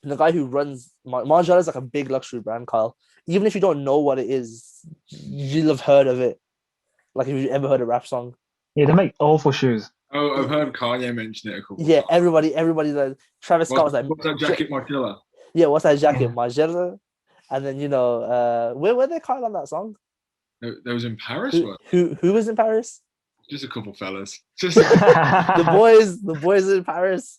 the guy who runs Margiela is like a big luxury brand, Kyle. Even if you don't know what it is, you'll have heard of it. Like if you ever heard a rap song. Yeah, they make awful shoes. Oh, I've heard Kanye mention it a couple of Yeah, times. everybody like Travis Scott was like, What's that jacket, my killer? yeah, what's that jacket, Yeah. Margiela? And then where were they Kyle on that song? There was in Paris, Who what? who was in Paris? Just a couple fellas. Just The boys in Paris.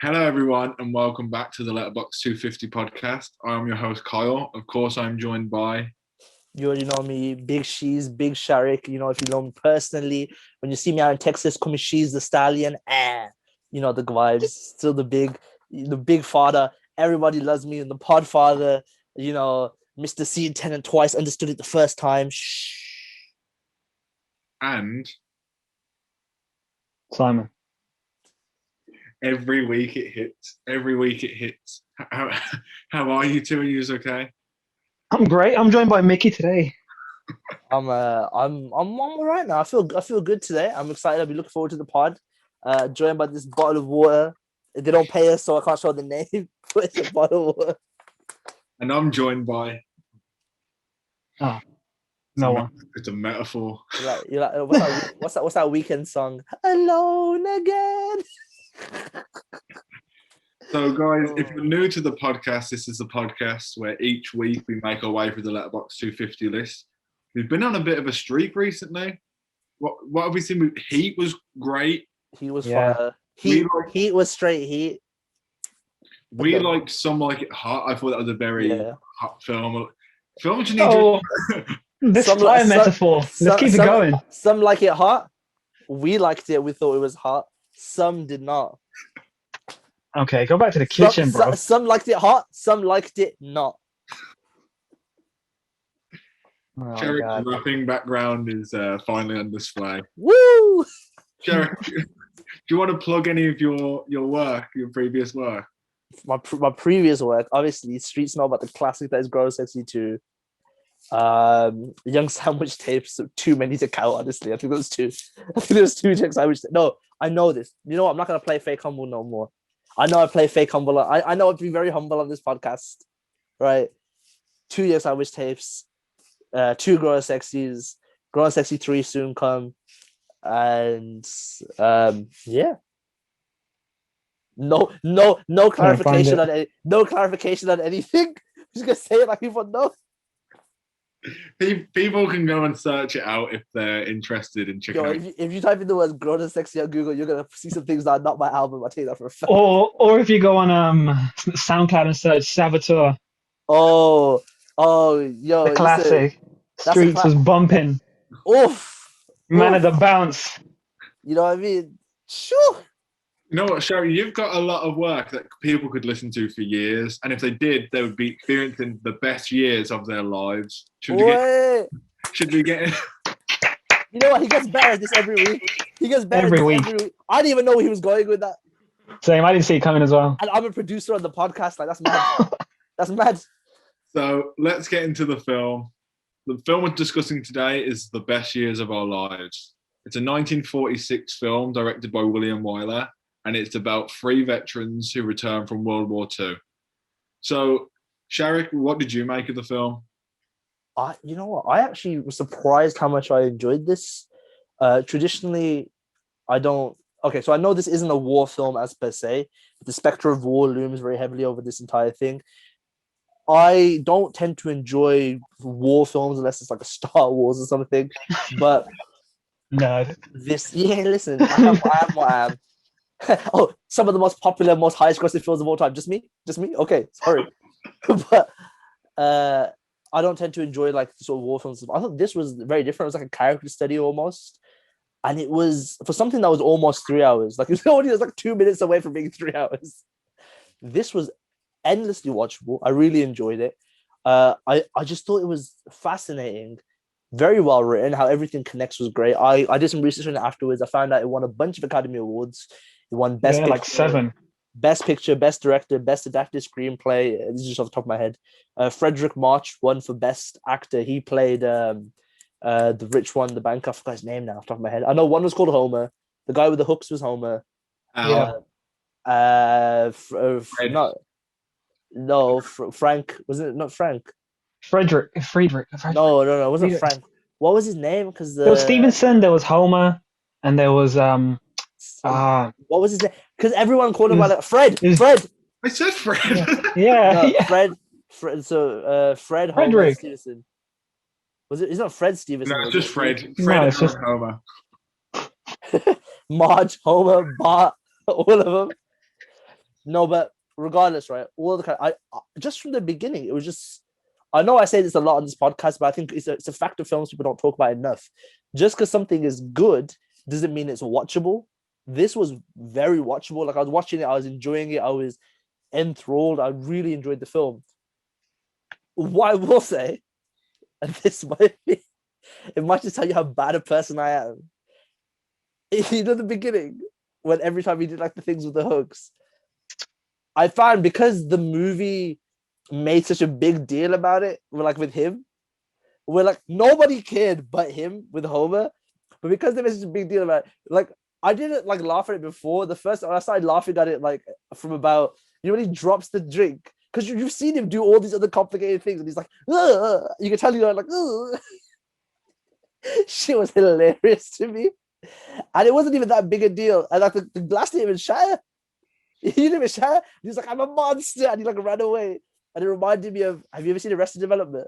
Hello, everyone, and welcome back to the Letterboxd 250 podcast. I am your host, Kyle. Of course, I'm joined by. You already know me, Big Sheez, Big Sharik. You know, if you know me personally, when you see me out in Texas, call me Sheez the Stallion. You know the vibes. Still the big father. Everybody loves me. The pod father. You know, Mr. Scene Tenant twice, understood it the first time. Shh. And Simon. every week it hits. Every week it hits. How are you two? Are you okay? I'm great. I'm joined by Mickey today. I'm all right now. I feel good today. I'm excited. I'll be looking forward to the pod. Joined by this bottle of water. They don't pay us, so I can't show the name. But it's a bottle of water. And I'm joined by. Oh, no one. It's a metaphor. You're like, what's that weekend song? Alone again. So, guys, if you're new to the podcast, this is the podcast where each week we make our way through the Letterboxd 250 list. We've been on a bit of a streak recently. What have we seen? Heat was great. He was Yeah. fire. Heat was straight heat. We like Some Like It Hot. I thought that was a very hot film. Films you need Oh, this fire metaphor. Let's keep it going. Some like it hot. We liked it. We thought it was hot. Some did not. Okay, go back to the kitchen, bro. Some liked it hot. Some liked it not. Oh, Sherrick's rapping background is finally on display. Woo! Sherrick, do you want to plug any of your work, your previous work? My previous work, obviously, Street Smell, but the classic that is Gross Sexy 2. Young Sandwich Tapes, too many to count, honestly. I think there was two. I think there was two Young Sandwich tapes. No, I know this. You know what? I'm not going to play fake humble no more. I know I play fake humble. I know I'd be very humble on this podcast, right? 2 Young Sandwich Tapes, 2 Gross Sexies, Gross Sexy 3 soon come. And yeah. No clarification on any, no clarification on anything. I'm just gonna say it like people know. People can go and search it out if they're interested in checking out. If you type in the words "grown and sexy" on Google, you're gonna see some things that are not my album. I tell you that for a fact. Or if you go on SoundCloud and search Saboteur. Yo, The classic. Streets was bumping. Oof. Man of the bounce. You know what I mean? Sure. You know what, Sherry? You've got a lot of work that people could listen to for years, and if they did, they would be experiencing the best years of their lives. Should we get? You know what? He gets better at this every week. He gets better every week. I didn't even know where he was going with that. Same. I didn't see it coming as well. And I'm a producer on the podcast. Like that's mad. That's mad. So let's get into the film. The film we're discussing today is The Best Years of Our Lives. It's a 1946 film directed by William Wyler, and it's about 3 veterans who return from World War II. So, Sherrick, what did you make of the film? You know what? I actually was surprised how much I enjoyed this. Traditionally, I don't. Okay, so I know this isn't a war film as per se, but the specter of war looms very heavily over this entire thing. I don't tend to enjoy war films unless it's like a Star Wars or something. But no, listen, I am what I am. Oh, some of the most popular, most highest grossing films of all time. Just me? Okay, sorry. But I don't tend to enjoy like sort of war films. I thought this was very different. It was like a character study almost. And it was for something that was almost 3 hours. Like it was like 2 minutes away from being 3 hours. This was endlessly watchable. I really enjoyed it. I just thought it was fascinating. Very well written. How everything connects was great. I did some research on it afterwards. I found out it won a bunch of Academy Awards. It won Best Picture. Like 7. Best Picture, Best Director, Best Adapted Screenplay. This is just off the top of my head. Frederick March won for Best Actor. He played the rich one, the banker. I forgot his name now off the top of my head. I know one was called Homer. The guy with the hooks was Homer. Al, Fred. Frank. Wasn't it not Frank? Friedrich. No, it wasn't Friedrich. Frank. What was his name? Because There was Stevenson, there was Homer, and there was what was his name? Because everyone called him by that. Fred. I said Fred. yeah. Fred. So Fred, Homer, Frederick. Stevenson. Was it? It's not Fred Stevenson. No, it's was just it? Fred. No, Fred it's just- and Homer. Marge, Homer, Bart, all of them. No, but regardless, right? All the I just from the beginning, it was just. I know I say this a lot on this podcast, but I think it's a fact of films people don't talk about enough. Just because something is good doesn't mean it's watchable. This was very watchable. Like I was watching it, I was enjoying it, I was enthralled. I really enjoyed the film. What I will say, and this might be, it might just tell you how bad a person I am. You know, the beginning, when every time he did like the things with the hooks, I found because the movie made such a big deal about it, with him, where like nobody cared but him with Homer, but because they made such a big deal about it, like I didn't like laugh at it before. The first I started laughing at it like from about when he drops the drink, because you've seen him do all these other complicated things, and he's like, ugh! You can tell like, ugh. Shit was hilarious to me, and it wasn't even that big a deal. And like the glass didn't even shatter. He didn't even shatter. He's like, I'm a monster, and he like ran away. And it reminded me of, have you ever seen Arrested Development?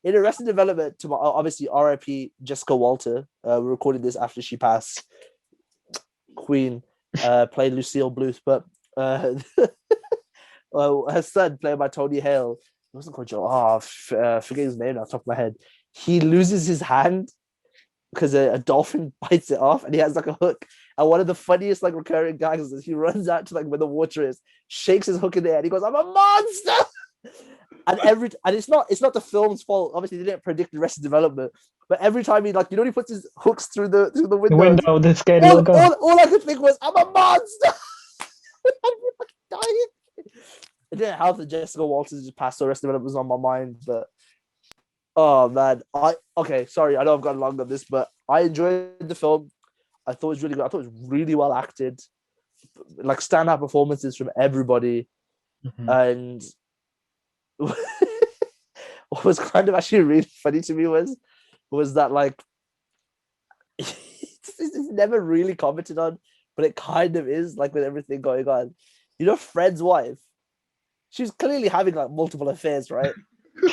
In Arrested Development, to my, obviously R.I.P. Jessica Walter, we recorded this after she passed. Queen played Lucille Bluth, but her son, played by Tony Hale, it wasn't called Joe. Forget his name off the top of my head. He loses his hand because a dolphin bites it off, and he has like a hook. And one of the funniest like recurring gags is he runs out to like where the water is, shakes his hook in the air, and he goes, "I'm a monster!" and it's not the film's fault. Obviously, they didn't predict the rest of development, but every time he he puts his hooks through the window. The window, the scared all, little girl. all I could think was, "I'm a monster!" I'm fucking dying. It didn't help that Jessica Walters just passed, so the rest of it was on my mind, but. Oh man, sorry, I know I've gone long on this, but I enjoyed the film. I thought it was really good. I thought it was really well acted, like standout performances from everybody. Mm-hmm. And what was kind of actually really funny to me was that like it's never really commented on, but it kind of is like with everything going on. You know, Fred's wife, she's clearly having like multiple affairs, right?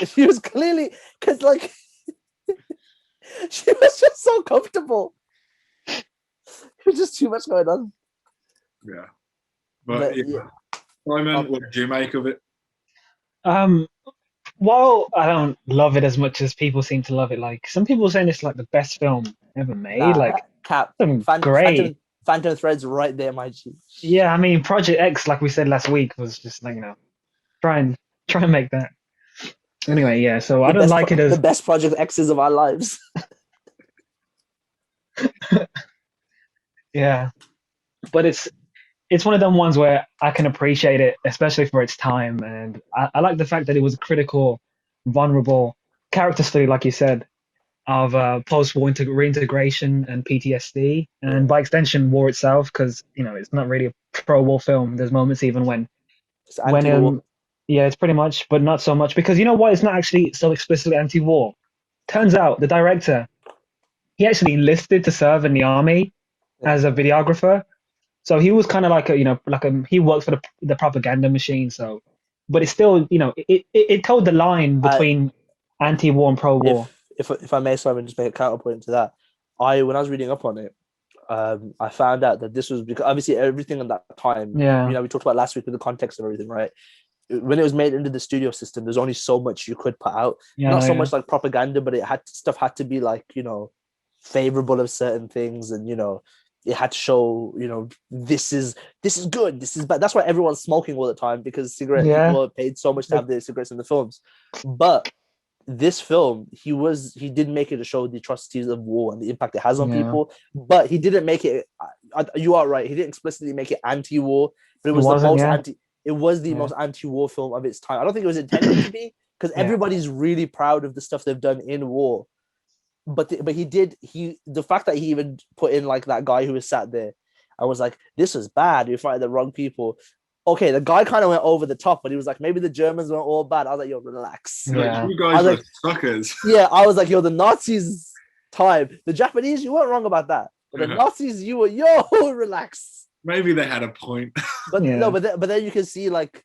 She was clearly, because like she was just so comfortable. There was just too much going on. Yeah, but yeah. Simon, what did you make of it? While I don't love it as much as people seem to love it, like some people saying it's like the best film ever made. Like, Cap, great. Phantom Thread's right there, my G. Yeah, I mean, Project X, like we said last week, was just like try and make that. Anyway, yeah. So I don't like it as the best Project X's of our lives. Yeah, but it's one of them ones where I can appreciate it, especially for its time, and I like the fact that it was a critical, vulnerable character study, like you said, of post-war reintegration and PTSD, and by extension, war itself, because it's not really a pro-war film. There's moments even when yeah, it's pretty much, but not so much, because you know what? It's not actually so explicitly anti-war. Turns out the director, he actually enlisted to serve in the army as a videographer. So he was kind of like he worked for the propaganda machine. So, but it's still, it told the line between anti-war and pro-war. If I may, Simon, just make a counterpoint to that. When I was reading up on it, I found out that this was because obviously everything at that time, we talked about last week with the context of everything, right? When it was made into the studio system, there's only so much you could put out. Not so much like propaganda, but stuff had to be like, favorable of certain things, and it had to show, this is good, this is bad. That's why everyone's smoking all the time, because people are paid so much to have their cigarettes in the films. But this film, he did make it to show the atrocities of war and the impact it has on people, but he didn't make it. you are right. He didn't explicitly make it anti-war, but it It was the wasn't, most yeah. anti. It was the Yeah. most anti-war film of its time. I don't think it was intended to be, because Yeah. everybody's really proud of the stuff they've done in war. But the fact that he even put in like that guy who was sat there, I was like, this was bad. You're fighting the wrong people. Okay, the guy kind of went over the top, but he was like, maybe the Germans weren't all bad. I was like, yo, relax. Like, Yeah. you guys I were was suckers. Yeah, I was like, yo, the Nazis time. The Japanese, you weren't wrong about that. But the Nazis, you were, yo, relax. Maybe they had a point. But Yeah. no, but then you can see like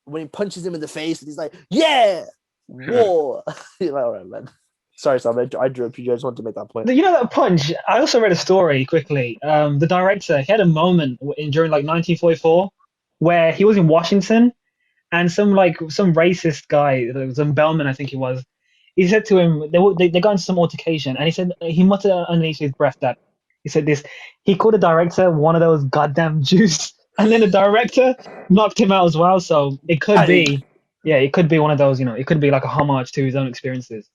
when he punches him in the face, and he's like, yeah, war. You're like, all right, man. Sorry, Sam, I drew up you. I just wanted to make that point. You know that punch? I also read a story quickly. The director, he had a moment during like 1944 where he was in Washington, and some racist guy, some bellman, I think he was. He said to him, they got into some altercation, and he muttered underneath his breath that he said this. He called the director one of those goddamn Jews, and then the director knocked him out as well. So it could be, yeah, it could be one of those. It could be like a homage to his own experiences.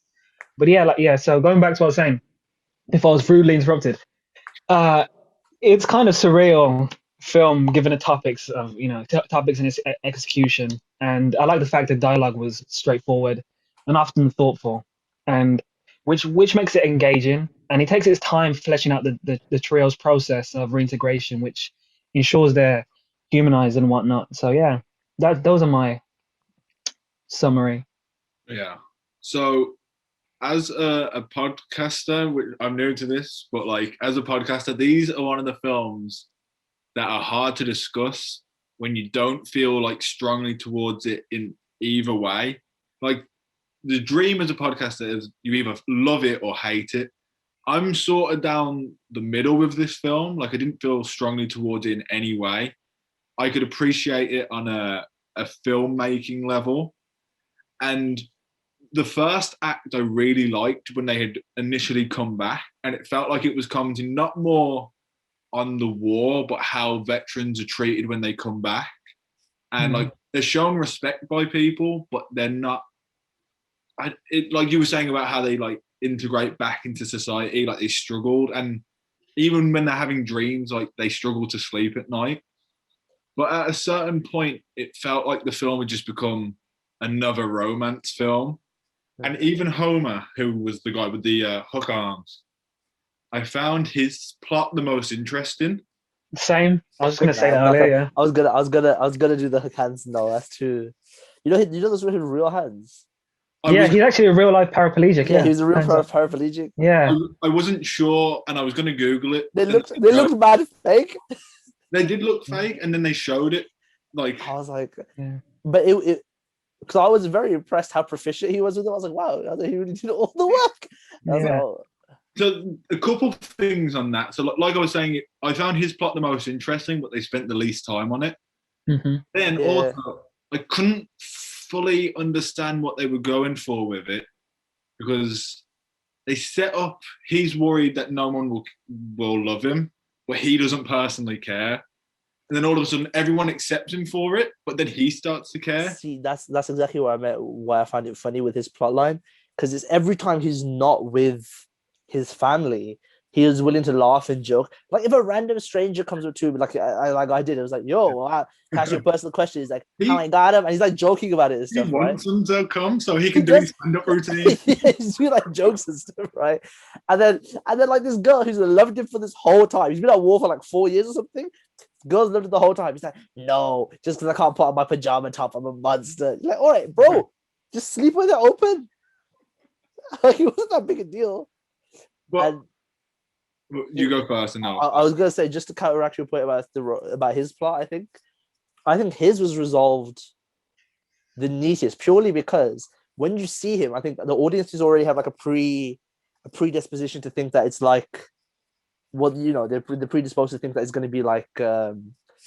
But yeah. So going back to what I was saying, if I was rudely interrupted, it's kind of surreal film given the topics of topics and its execution, and I like the fact that dialogue was straightforward and often thoughtful, and which makes it engaging, and he takes his time fleshing out the trio's process of reintegration, which ensures they're humanized and whatnot. So yeah, those are my summary. Yeah. So as a podcaster, I'm new to this, but like as a podcaster, these are one of the films that are hard to discuss when you don't feel like strongly towards it in either way. Like the dream as a podcaster is you either love it or hate it. I'm sort of down the middle with this film. Like I didn't feel strongly towards it in any way. I could appreciate it on a filmmaking level. And the first act I really liked when they had initially come back, and it felt like it was commenting not more on the war, but how veterans are treated when they come back. And like they're shown respect by people, but they're not. Like you were saying about how they like integrate back into society, like they struggled, and even when they're having dreams, like they struggle to sleep at night. But at a certain point, it felt like the film had just become another romance film. And even Homer, who was the guy with the hook arms, I found his plot the most interesting. Same. I was just gonna say that earlier. Yeah. I was gonna do the hook hands. No, that's too. You know those were his real hands. He's actually a real life paraplegic. Yeah, he was a real paraplegic. Yeah. I wasn't sure, and I was gonna Google it. They looked bad fake. They did look fake, and then they showed it. Like I was like, but it because I was very impressed how proficient he was with it. I was like, wow, he really did all the work. I was like, oh. So a couple things on that. So like I was saying, I found his plot the most interesting, but they spent the least time on it. Mm-hmm. Then also, I couldn't fully understand what they were going for with it, because they set up, he's worried that no one will love him, but he doesn't personally care. And then all of a sudden, everyone accepts him for it, but then he starts to care. See, that's exactly what I meant. Why I find it funny with his plotline, because it's every time he's not with his family, he is willing to laugh and joke. Like if a random stranger comes up to him, like I did, it was like, "Yo, can I ask you a personal question?" He's like, "How I got him," and he's like joking about it and stuff. He wants right? him to come so he can do his stand-up routine. He's doing like jokes and stuff, right? And then like this girl who's loved him for this whole time. He's been at war for like 4 years or something. Girls loved it the whole time. He's like, no, just because I can't put on my pajama top, I'm a monster. You're like, all right, bro, just sleep with it open. Like, it wasn't that big a deal. But you go first, and I was gonna say, just to counteract your point about his plot, I think his was resolved the neatest, purely because when you see him, I think the audiences already have like a predisposition to think that it's like, well, they're predisposed to think that it's going to be like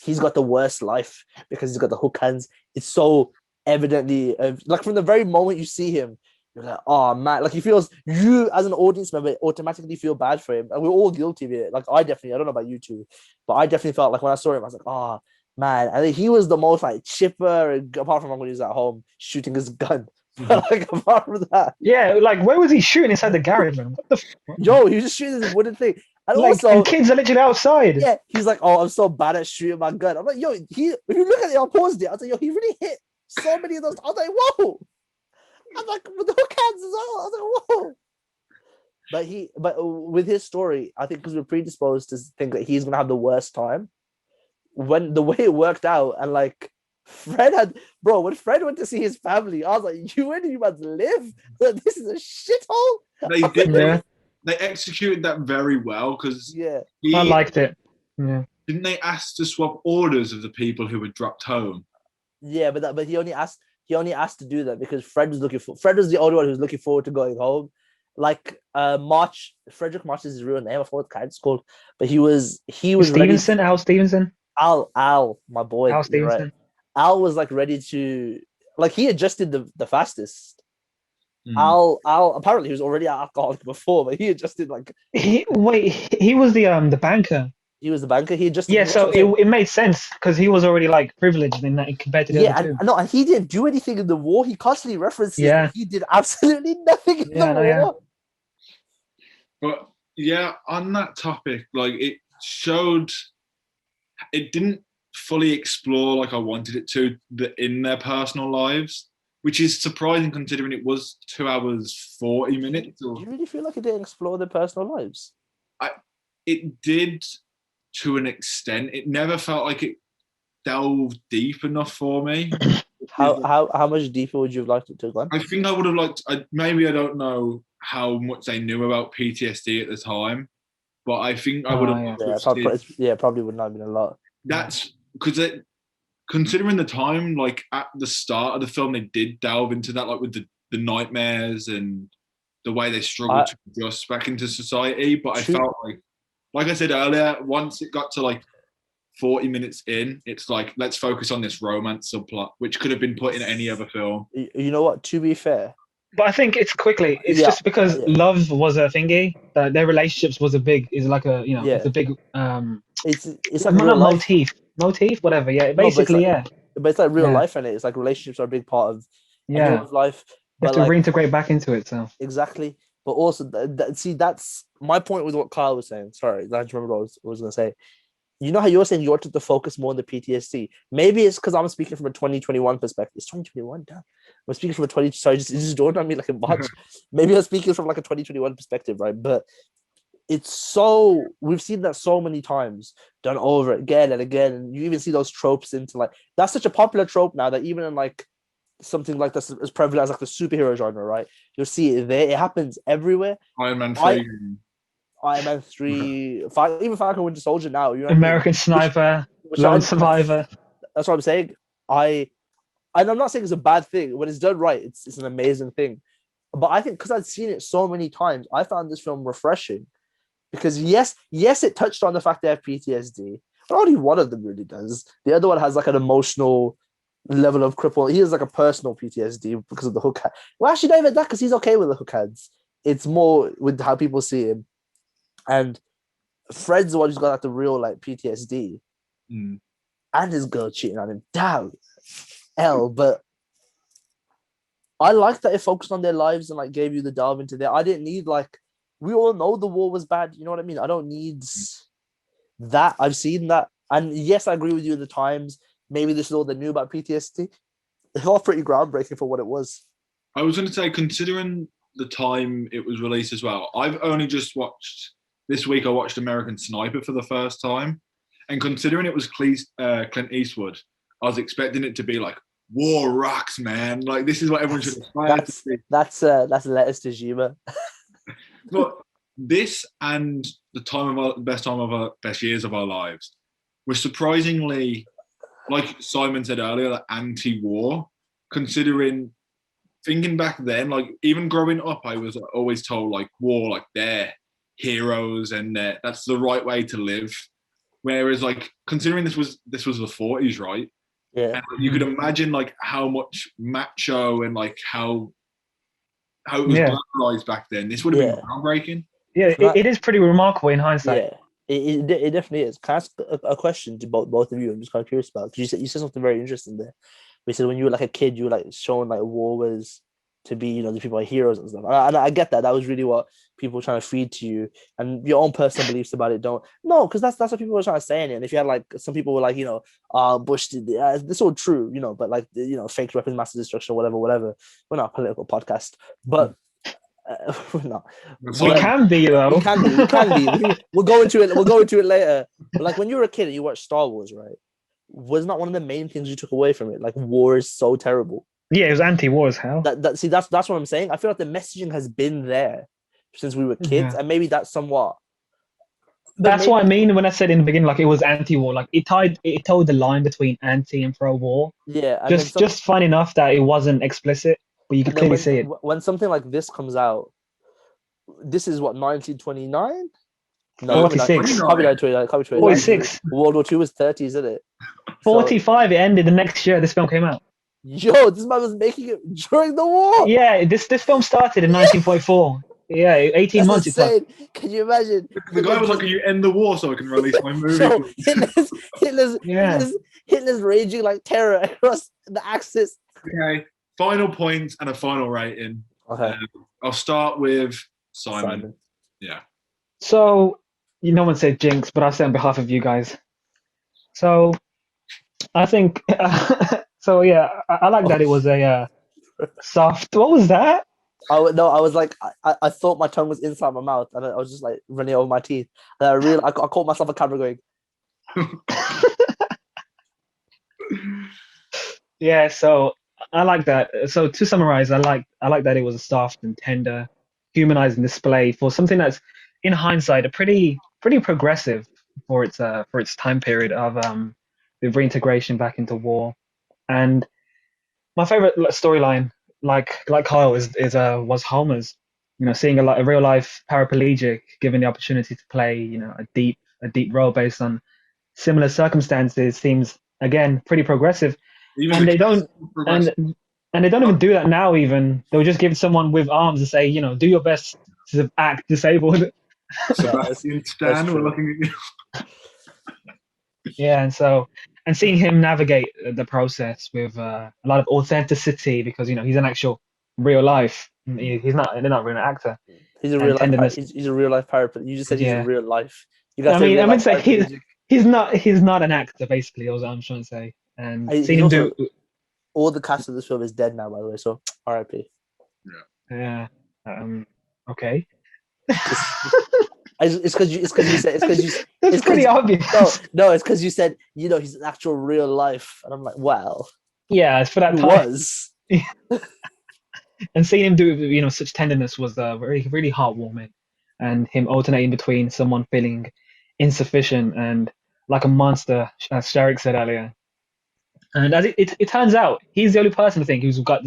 he's got the worst life because he's got the hook hands. It's so evidently like from the very moment you see him, you're like, oh man, like you as an audience member automatically feel bad for him, and we're all guilty of it. Like I don't know about you two, but I definitely felt like when I saw him, I was like, oh man, and he was the most like chipper, apart from when he was at home shooting his gun. But like apart from that, like where was he shooting inside the garage, man? What the? Yo, he was just shooting this wooden thing. And Like, also, and kids are literally outside. yeah, he's like, oh, I'm so bad at shooting my gun. I'm like, yo, if you look at it, I paused it. I was like, yo, he really hit so many of those. I was like, whoa. I'm like, with the hook hands as well. I was like, whoa. But with his story, I think because we're predisposed to think that he's gonna have the worst time. When the way it worked out, and like when Fred went to see his family, I was like, you must live. Like, this is a shithole. They did. Yeah. They executed that very well because Yeah, I liked it. Yeah. didn't they ask to swap orders of the people who were dropped home? yeah, but he only asked to do that because Fred was the only one who was looking forward to going home. Like Frederick March is his real name. I forgot what it's called, but he was Stevenson, Al Stevenson. Al, my boy. Al You're right. Stevenson. Al was like ready to, like, he adjusted the fastest. Mm. Al apparently he was already alcoholic before, but he adjusted like He was the banker. he was the banker. He adjusted. Yeah, so it made sense because he was already like privileged in that compared to the other two. No, and he didn't do anything in the war. He constantly references Yeah. he did absolutely nothing in the war. Yeah. But yeah, on that topic, like it didn't fully explore like I wanted it to in their personal lives, which is surprising considering it was 2 hours 40 minutes. Do you really feel like it didn't explore their personal lives? It did to an extent. It never felt like it delved deep enough for me. How much deeper would you have liked it to go? I think I would have liked. Maybe I don't know how much they knew about PTSD at the time, but I think I would have. Probably would not have been a lot. That's because considering the time, like at the start of the film, they did delve into that, like with the nightmares and the way they struggled to adjust back into society. But I felt like I said earlier, once it got to like 40 minutes in, it's like, let's focus on this romance subplot, which could have been put in any other film. You know what? To be fair, but I think it's just because love was a thingy. Their relationships was a big it's a big it's like not motif, whatever. Yeah, basically, but it's like real life, and it's like relationships are a big part of anyone's life. You have to reintegrate back into it. So exactly, but also that's my point with what Kyle was saying. Sorry, I just remember what I was going to say. You know how you're saying you wanted to focus more on the PTSD. Maybe it's because I'm speaking from a 2021 perspective. It's 2021, damn. I'm speaking from a 20. Sorry, just dawned on me like a March. Maybe I'm speaking from like a 2021 perspective, right? But we've seen that so many times, done over again and again, and you even see those tropes into like that's such a popular trope now that even in like something like this as prevalent as like the superhero genre, right? You'll see it there. It happens everywhere. Iron Man 3. Iron Man 3, even Falcon Winter Soldier now. You know American Sniper, Lone Survivor. That's what I'm saying. And I'm not saying it's a bad thing. When it's done right, it's an amazing thing. But I think because I'd seen it so many times, I found this film refreshing. Because yes, it touched on the fact they have PTSD, but only one of them really does. The other one has like an emotional level of cripple. He has like a personal PTSD because of the hook hand. Well, actually, not even that, because he's okay with the hook hands. It's more with how people see him. And Fred's the one who's got like the real like PTSD, and his girl cheating on him. Damn, but I like that it focused on their lives and like gave you the delve into there. I didn't need like we all know the war was bad. You know what I mean? I don't need that. I've seen that, and yes, I agree with you. In the times, maybe this is all they knew about PTSD. It's all pretty groundbreaking for what it was. I was going to say, considering the time it was released as well, I've only just watched. This week I watched American Sniper for the first time, and considering it was Clint Eastwood, I was expecting it to be like war rocks, man. Like this is what everyone should aspire to see. That's letters to Jima. But this and the best years of our lives were surprisingly, like Simon said earlier, like anti-war. Considering thinking back then, like even growing up, I was always told like war, like they're heroes and that's the right way to live. Whereas like considering this was the 40s, right? Yeah. And you could imagine like how much macho and like how it was glamorized back then. This would have been groundbreaking. Yeah, it is pretty remarkable in hindsight. Yeah, it definitely is. Can I ask a question to both of you? I'm just kind of curious about, because you said something very interesting there. We said when you were like a kid, you were like shown like war was to be, the people are heroes and stuff. And I get that. That was really what people were trying to feed to you, and your own personal beliefs about it don't. No, because that's what people were trying to say in it. And if you had like some people were like, Bush did it's all true, but like fake weapons, mass destruction, whatever. We're not a political podcast, but. We're not. We can be though. We can be. We'll go into it. We'll go into it later. But like when you were a kid and you watched Star Wars, right? Was not one of the main things you took away from it. Like war is so terrible. Yeah, it was anti-war as hell. That's what I'm saying. I feel like the messaging has been there since we were kids, and maybe that's somewhat. That's what I mean when I said in the beginning, like it was anti-war. Like it told the line between anti and pro-war. Yeah, just fine enough that it wasn't explicit, but you could clearly see it. When something like this comes out, this is what 1929. No, 46. Probably 29. 46. World War II was 30, isn't it? 45. So, it ended the next year. This film came out. Yo, this man was making it during the war. Yeah, this film started in 1944. Yeah, 18 months. Insane. Can you imagine? The guy was like, "Can you end the war so I can release my movie?" So Hitler's raging like terror across the Axis. Okay, final points and a final rating. Okay, I'll start with Simon. Yeah. So, no one said jinx, but I'll say on behalf of you guys. So, I think. So yeah, I like that it was a soft. What was that? I was like, I thought my tongue was inside my mouth, and I was just like running over my teeth. And I caught myself a camera going. Yeah, so I like that. So to summarize, I like that it was a soft and tender, humanizing display for something that's, in hindsight, a pretty progressive for its time period of the reintegration back into war. And my favorite storyline, like Kyle, was Homer's. Seeing a real life paraplegic given the opportunity to play, a deep role based on similar circumstances seems again pretty progressive. And they don't even do that now. Even they'll just give someone with arms and say, do your best to act disabled. Sebastian Stan, we're looking at you. Yeah, and seeing him navigate the process with a lot of authenticity, because he's an actual real life. They're not really an actor. He's a real life. He's a real life paraplegic. You just said he's in real life. I mean, say he's not an actor. Basically, is what I'm trying to say. And seeing him do all the cast of this film is dead now, by the way. So R.I.P. Yeah. Okay. It's because you said it's pretty obvious. No, it's because you said he's an actual real life, and I'm like, well, yeah, it's for that time. Was. And seeing him do such tenderness was really really heartwarming, and him alternating between someone feeling insufficient and like a monster, as Sharik said earlier. And as it turns out, he's the only person I think who's got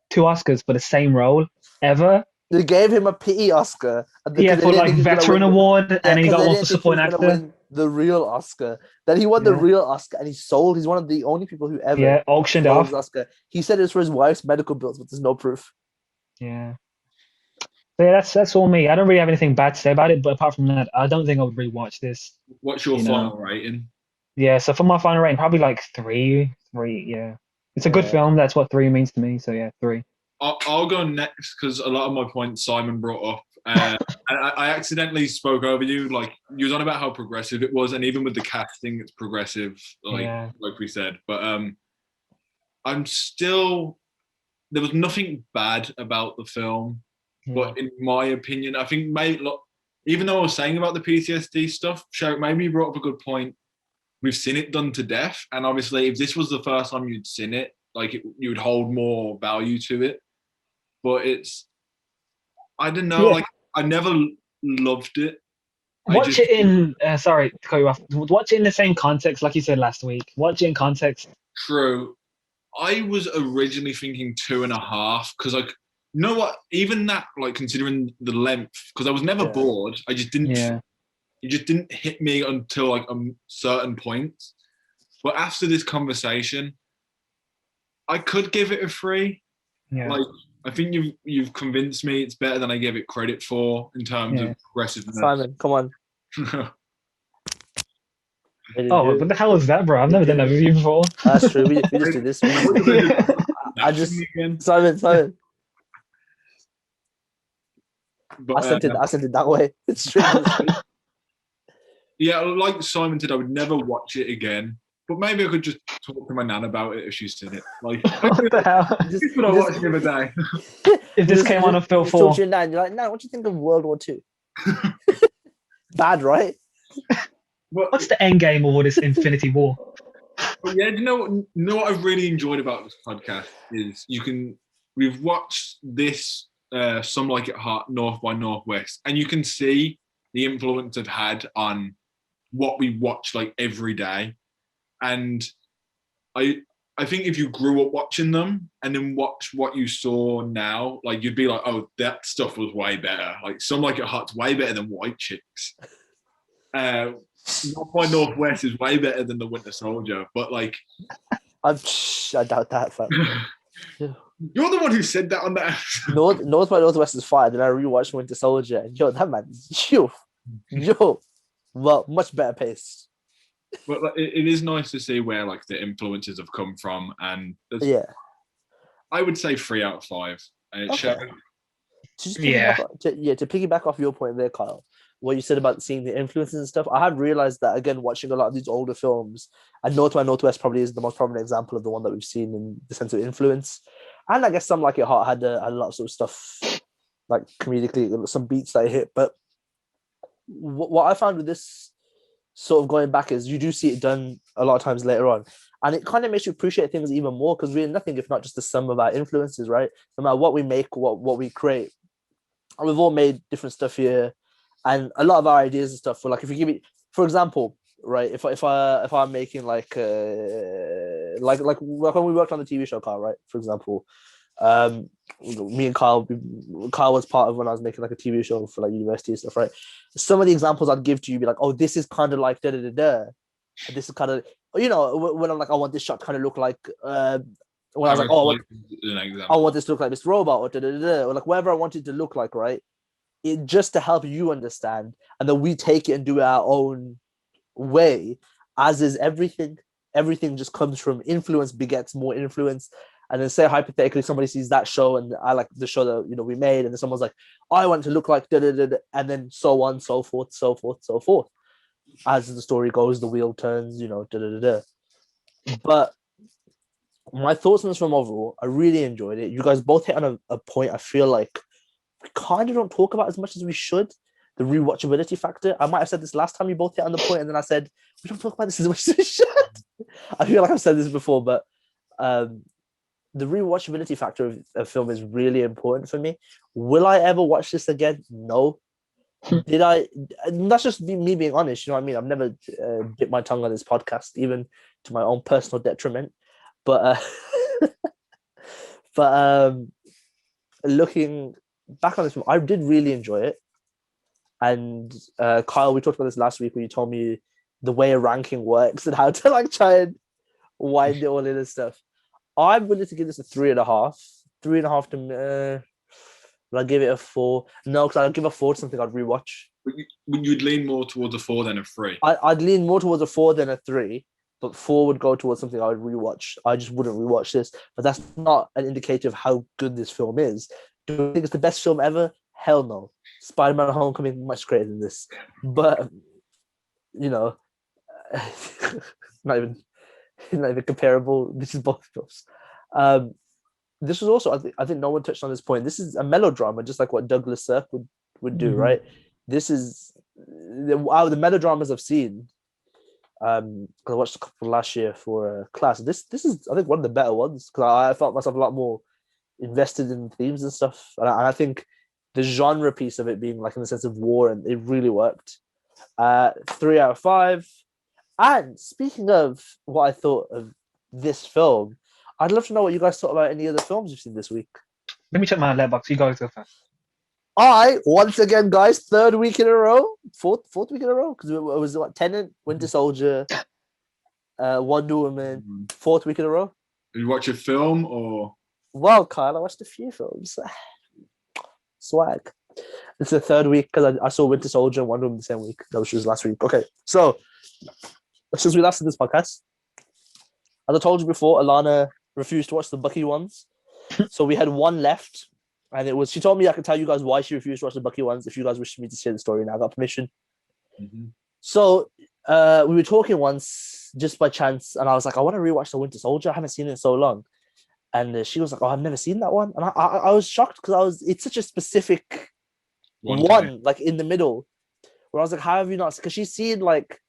2 Oscars for the same role ever. They gave him a pity Oscar. For like veteran award, and he got one for supporting actor. The real Oscar. Then he won the real Oscar, and he's one of the only people who ever auctioned off Oscar. He said it's for his wife's medical bills, but there's no proof. Yeah. So yeah, that's all me. I don't really have anything bad to say about it, but apart from that, I don't think I would rewatch this. What's your final rating? Yeah, so for my final rating, probably like 3. Yeah, it's a good film. That's what 3 means to me. So yeah, 3. I'll go next because a lot of my points Simon brought up. And I accidentally spoke over you. Like, you was on about how progressive it was, and even with the casting, it's progressive, like we said. But I'm still. There was nothing bad about the film, but in my opinion, I think even though I was saying about the PTSD stuff, Sharik, maybe you brought up a good point. We've seen it done to death, and obviously, if this was the first time you'd seen it, you would hold more value to it. But I don't know, like I never loved it. Watch it in sorry to cut you off. Watch it in the same context, like you said last week. Watch it in context. True. I was originally thinking 2.5 because, like, you know what? Even that, like, considering the length, because I was never bored. I just didn't. Yeah. It just didn't hit me until like a certain point. But after this conversation, I could give it a 3. Yeah. Like, I think you've convinced me it's better than I gave it credit for in terms of progressiveness. Simon, come on. What the hell is that, bro? I've never done that with you before. That's true. We just do this. Simon. But I sent it that way. It's straight to the screen. yeah, like Simon said, I would never watch it again. But maybe I could just talk to my nan about it if she's seen it. Like, What the hell? this is what I watched the other day. If this came on a Phil Talk to 4, your nan. You're like, Nan, what do you think of World War II? Bad, right? But, what's the end game of all this Infinity War? but yeah, you know what I've really enjoyed about this podcast is we've watched this Some Like It Hot, North by Northwest, and you can see the influence it had on what we watch like every day. And I think if you grew up watching them and then watch what you saw now, like you'd be like, oh, that stuff was way better. Like Some Like It Hot's way better than White Chicks. North by Northwest is way better than The Winter Soldier, but like I doubt that. Fact. You're the one who said that on that. North by Northwest is fine. Then I rewatched Winter Soldier, and that man, well, much better pace. But like, it is nice to see where like the influences have come from, and yeah, I would say 3 out of 5. And it's okay. To piggyback off your point there, Kyle, what you said about seeing the influences and stuff, I have realized that again watching a lot of these older films, and North by Northwest probably is the most prominent example of the one that we've seen in the sense of influence. And I guess Some Like It Hot had a lot of sort of stuff like comedically, some beats that hit. But what I found with this sort of going back is you do see it done a lot of times later on, and it kind of makes you appreciate things even more because we're nothing if not just the sum of our influences, right? No matter what we make, what we create, and we've all made different stuff here, and a lot of our ideas and stuff. For like, if you give me, for example, right, if I'm making like when we worked on the TV show, Carl, right, for example, me and Kyle was part of when I was making like a TV show for like university and stuff, right? Some of the examples I'd give to you be like, oh, this is kind of like da da da da. This is kind of, you know, when I'm like, I want this shot to kind of look like when I was like, oh, I want this to look like this robot or da da da da, or like whatever I want it to look like, right? It just to help you understand, and then we take it and do it our own way, as is everything. Everything just comes from influence begets more influence. And then say hypothetically somebody sees that show and I like the show that, you know, we made, and then someone's like, I want to look like da da da, and then so on, so forth, so forth, so forth. As the story goes, the wheel turns, you know, da da da da. But my thoughts on this film overall, I really enjoyed it. You guys both hit on a point I feel like we kind of don't talk about as much as we should. The rewatchability factor. I might have said this last time you both hit on the point, and then I said we don't talk about this as much as we should. I feel like I've said this before, but the rewatchability factor of a film is really important for me. Will I ever watch this again? No. Did I? That's just me being honest. You know what I mean? I've never bit my tongue on this podcast, even to my own personal detriment. But looking back on this film, I did really enjoy it. And Kyle, we talked about this last week when you told me the way a ranking works and how to like try and wind it all in and stuff. I'm willing to give this a 3.5. 3.5 to will I give it a 4? No, because I'll give a 4 to something I'd rewatch. You'd lean more towards a 4 than a 3. I'd lean more towards a 4 than a 3, but 4 would go towards something I would rewatch. I just wouldn't rewatch this, but that's not an indicator of how good this film is. Do I think it's the best film ever? Hell no. Spider-Man Homecoming much greater than this, but you know, not even comparable. This is both films. This was also, I think no one touched on this point. This is a melodrama, just like what Douglas Sirk would do, right? This is out of the melodramas I've seen. Because I watched a couple last year for class. This is, I think, one of the better ones because I felt myself a lot more invested in themes and stuff, and I think the genre piece of it being like in the sense of war, and it really worked. 3 out of 5. And speaking of what I thought of this film, I'd love to know what you guys thought about any other films you've seen this week. Let me check my letterbox. You guys go first. Once again, guys, fourth week in a row, because it was what, Tenet, Winter Soldier, Wonder Woman, 4th week in a row. Did you watch a film or? Well, Kyle, I watched a few films. Swag. It's the 3rd week because I saw Winter Soldier and Wonder Woman the same week. That was just last week. Okay, so since we last did this podcast, as I told you before, Alana refused to watch the Bucky ones, so we had one left. And it was, she told me I could tell you guys why she refused to watch the Bucky ones if you guys wish me to share the story, and I got permission. Mm-hmm. So we were talking once just by chance, and I was like, I want to rewatch The Winter Soldier. I haven't seen it in so long. And she was like, oh, I've never seen that one. And I was shocked because it's such a specific one, like in the middle, where I was like, how have you not? Because she's seen like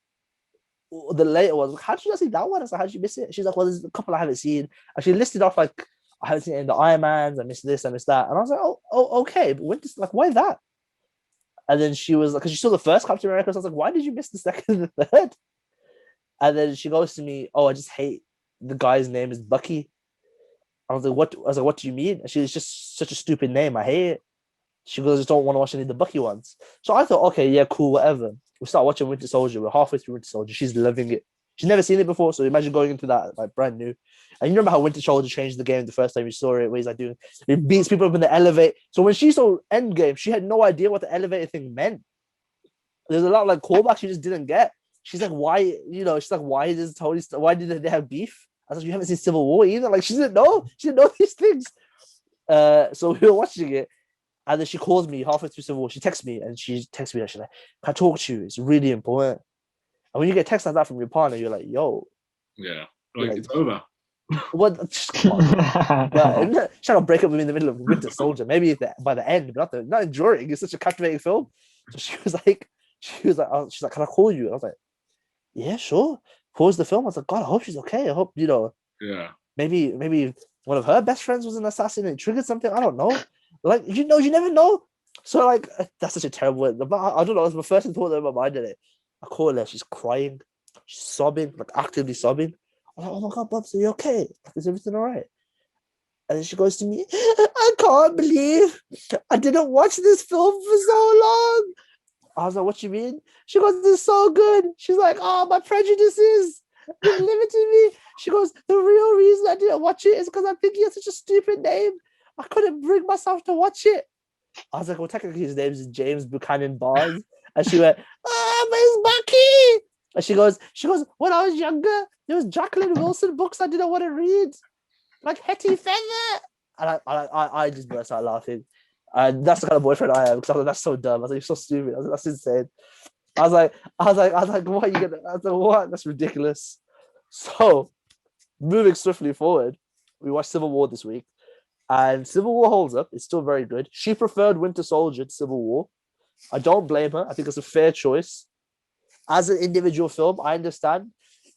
the later ones. Like, how did you not see that one? I was like, how did you miss it? She's like, well, there's a couple I haven't seen. And she listed off like, I haven't seen it in the Iron Mans. I missed this, I missed that. And I was like, oh, okay. But when like, why that? And then she was like, because she saw the first Captain America. So I was like, why did you miss the second and the third? And then she goes to me, oh, I just hate the guy's name is Bucky. I was like, what? I was like, what do you mean? And she was just such a stupid name. I hate it. She goes, I just don't want to watch any of the Bucky ones. So I thought, okay, yeah, cool, whatever. We start watching Winter Soldier. We're halfway through Winter Soldier. She's loving it. She's never seen it before, so imagine going into that like brand new. And you remember how Winter Soldier changed the game the first time you saw it, where he's like doing, he beats people up in the elevator. So when she saw Endgame, she had no idea what the elevator thing meant. There's a lot of like callbacks she just didn't get. She's like, why? She's like, why does Tony? Why did they have beef? I was like, you haven't seen Civil War either. Like she didn't know. She didn't know these things. So we were watching it, and then she calls me halfway through Civil War. She texts me, and she's like, can I talk to you? It's really important. And when you get text like that from your partner, you're like, yo. Yeah. Like, it's over. What? Just come on. But she's gonna break up with me in the middle of Winter Soldier. Maybe by the end, but not during. It's such a captivating film. So she's like, can I call you? And I was like, yeah, sure. Pause the film. I was like, God, I hope she's okay. I hope, yeah, maybe one of her best friends was an assassin and it triggered something. I don't know. Like, you never know. So like, that's such a terrible word. But I don't know. It was my first thought in my mind in it. I call her. She's crying. She's sobbing, like actively sobbing. I'm like, oh my God, Bubs, are you okay? Like, is everything all right? And then she goes to me, I can't believe I didn't watch this film for so long. I was like, what you mean? She goes, this is so good. She's like, oh, my prejudices limited me. She goes, the real reason I didn't watch it is because I think he has such a stupid name. I couldn't bring myself to watch it. I was like, well, technically his name is James Buchanan Barnes. And she went, but it's Bucky. And she goes, when I was younger, there was Jacqueline Wilson books I didn't want to read. Like Hetty Feather. And I just burst out laughing. And that's the kind of boyfriend I am, because I was like, that's so dumb. I was like, you're so stupid. I was like, that's insane. I was like, what are you gonna? I was like, what? That's ridiculous. So, moving swiftly forward, we watched Civil War this week, and Civil War holds up. It's still very good. She preferred Winter Soldier to Civil War. I don't blame her. I think it's a fair choice. As an individual film, I understand.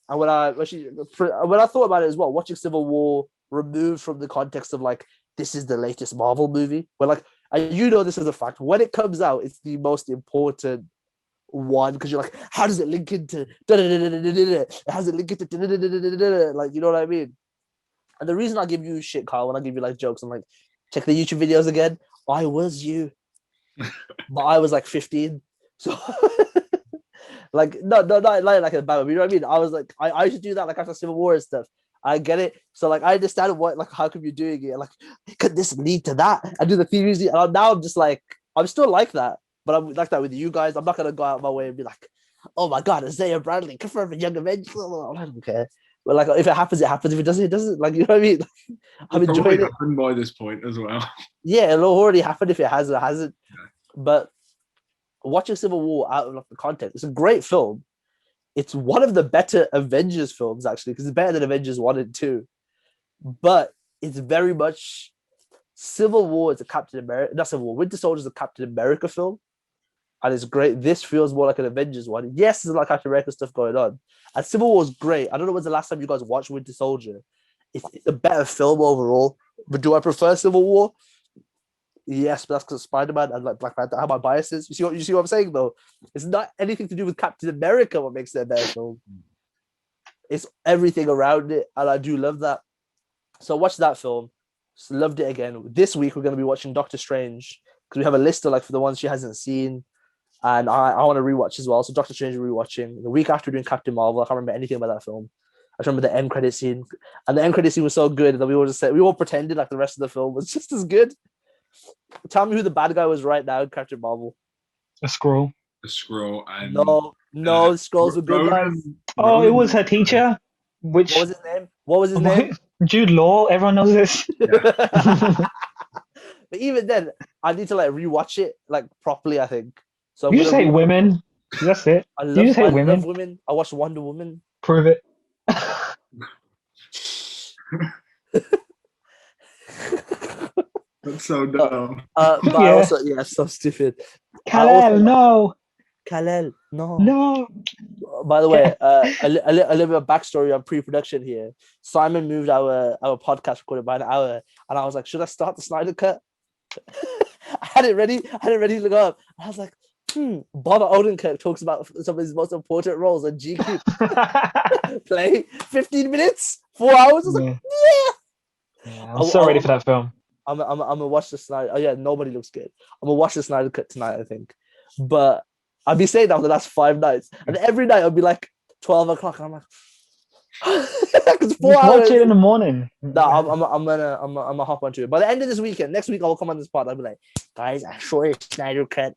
And when I thought about it as well, watching Civil War removed from the context of like, this is the latest Marvel movie, where like, and this is a fact, when it comes out, it's the most important one, because you're like, how does it link into how does it link into like, you know what I mean? And the reason I give you shit, Kyle, when I give you like jokes, I'm like, check the YouTube videos again. I was you, but I was like 15, so like not like a bad, you know what I mean? I was like, I used to do that like after Civil War and stuff. I get it. So like, I understand what, like, how come you're doing it? Like, could this lead to that? I do the theories. And now I'm just like, I'm still like that, but I'm like that with you guys. I'm not gonna go out of my way and be like, oh my God, Isaiah Bradley confirmed a Young Avengers. I don't care. But like, if it happens, it happens. If it doesn't, it doesn't. Like, you know what I mean? Like, I'm enjoying it. Happened by this point as well. Yeah, it'll already happen if it has or hasn't. Yeah. But watching Civil War out of like, the context, it's a great film. It's one of the better Avengers films, actually, because it's better than Avengers 1 and 2. But it's very much Civil War is a Captain America, not Civil War, Winter Soldier is a Captain America film. And it's great. This feels more like an Avengers one. Yes, there's like Captain America stuff going on. And Civil War is great. I don't know when's the last time you guys watched Winter Soldier. It's a better film overall. But do I prefer Civil War? Yes, but that's because of Spider-Man and like Black Panther. I have my biases. You see what I'm saying though? It's not anything to do with Captain America what makes it a better film. It's everything around it, and I do love that. So I watched that film. Just loved it again. This week we're going to be watching Doctor Strange, because we have a list of like for the ones she hasn't seen, and I want to rewatch as well. So Doctor Strange we're rewatching. The week after doing Captain Marvel, I can't remember anything about that film. I just remember the end credit scene, and the end credit scene was so good that we all pretended like the rest of the film was just as good. Tell me who the bad guy was right now in Captain Marvel. A Skrull. A Skrull and no, Skrulls were good guys. Oh, it was her teacher. Which what was his name? Jude Law. Everyone knows this. Yeah. But even then, I need to like rewatch it like properly. I think so. I'm You just gonna hate women. That's it. I You love just I hate love women. women. I watched Wonder Woman. Prove it. That's so dumb. But I Yeah. also so stupid. I Kal-El, also no, Kalel, no. no. By the way, a little bit of backstory on pre-production here. Simon moved our podcast recorded by an hour, and I was like, should I start the Snyder Cut? I had it ready to look up. I was like, Bob Odenkirk talks about some of his most important roles on GQ. Play 15 minutes, 4 hours. I was like, Yeah, I'm so ready for that film. I'm gonna watch the Snyder. Oh yeah, nobody looks good. I'm gonna watch the Snyder Cut tonight, I think. But I'll be saying that for the last 5 nights, and every night it'll be like 12 o'clock, and I'm like, it's 4 Just hours. watch it in the morning. No, I'm gonna hop onto it. By the end of this weekend, next week I will come on this pod. I'll be like, guys, I saw a Snyder Cut.